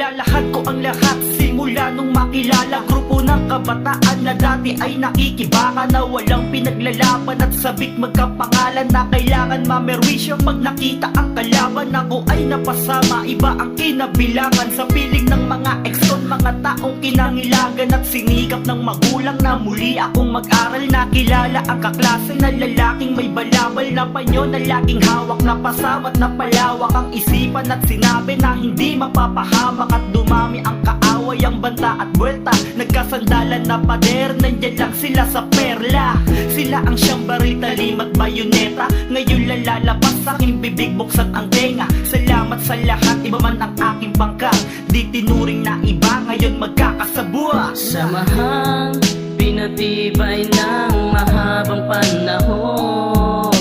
Nilalahad ko ang lahat simula nung makilala. Grupo ng kabataan na dati ay nakikibaka, na walang pinaglalaban at sabik magkapangalan, na kailangan mamerwisyo pag nakita ang kalaban. Ako ay napasama, iba ang kinabilangan sa piling ng mga ekson, mga taong kinangilagan at sinikap ng magulang na muli akong mag-aral. Nakilala ang kaklase na lalaking may balabal na panyo, na laging hawak na pasamat na palawak ang isipan, at sinabi na hindi mapapahamak at dumami ang kaaway, ang banta at buwelta. Nagkasandalan na pader, nandyan lang sila sa perla. Sila ang siyang baril, talim at bayoneta. Ngayon lalabas sa aking bibig, buksan ang tenga. Salamat sa lahat, iba man ang aking bangka, di tinuring na iba, ngayon magkakasabwa. Samahang pinatibay ng mahabang panahon,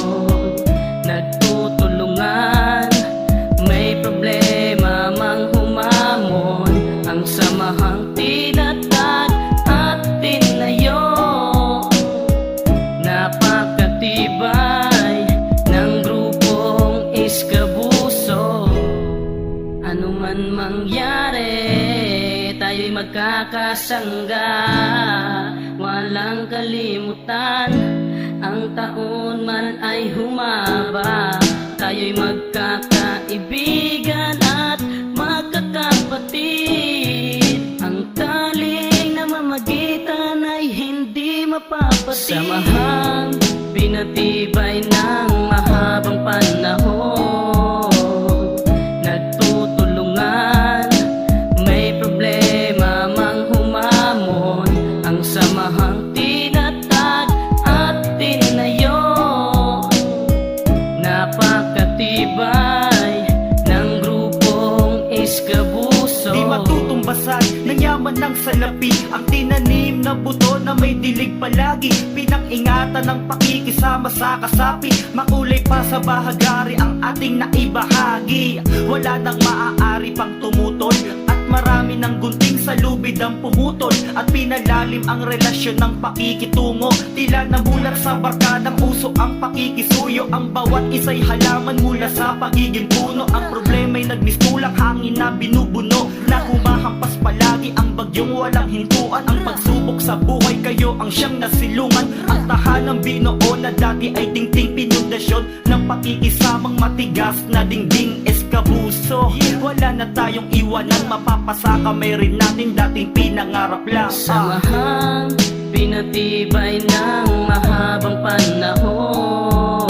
nagtutulungan, may problema mang humamon. Ang samahang tinatag at tinayo, napakatibay ng grupong Iskabuso. Ano man mangyari, tayo'y magkakasangga, walang kalimutan. Ang taon man ay humaba, tayo'y magkakaibigan at magkakapatid. Ang taling na mamagitan ay hindi mapapatid. Samahang pinatibay ng mahabang panahon, nagtutulungan, may problema mang humamon. Ang samahang tinatag at tinayo, napakatibay ng grupong Iskabuso. Di matutumbasan ng yaman ng salapi, ang tinanim na buto na may dilig palagi. Pinang-ingatan ng pakikisama sa kasapi, makulay pa sa bahagari ang ating naibahagi. Wala nang maaari pang tumutol, at marami ng gunting sa lubid ang pumutol, at pinalalim ang relasyon ng pakikitungo. Tila namulat sa barkadang uso ang pakikisuyo, ang bawat isa'y halaman mula sa pagiging puno. Ang problema'y nagmistulang hangin na binubuno, na humahampas palagi ang bagyong walang hintuan. Ang pagsubok sa buhay, kayo ang siyang nasilungan. Ang tahanang binuo na dati ay tingting pinundasyon ng pakikisamang matigas na dingding Iskabuso. Wala na tayong iwanan, mapapasa kamay rin natin dating pinangarap lang. Samahang pinatibay ng mahabang panahon,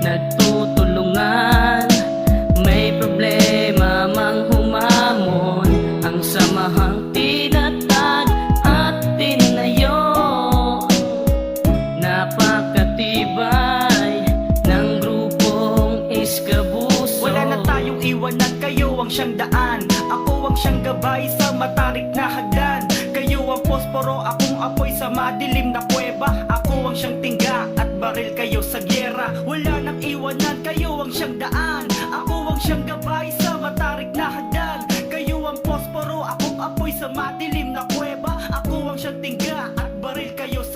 nagtutulungan, may problema mang humamon. Ang samahang tinatag at tinayo, napakatibay ng grupong Iskabuso. Wala na tayong iwanan, kayo ang siyang daan, ako ang siyang gabay sa matarik na hagdan. Kayo ang posporo, akong apoy sa madilim na kuweba. Ako ang siyang tingga at baril, kayo sa gyera. Wala nang iwanan, kayo ang siyang daan, ako ang siyang gabay sa matarik na hagdan. Kayo ang posporo, akong apoy sa madilim na kuweba. Ako ang siyang tingga at baril, kayo sa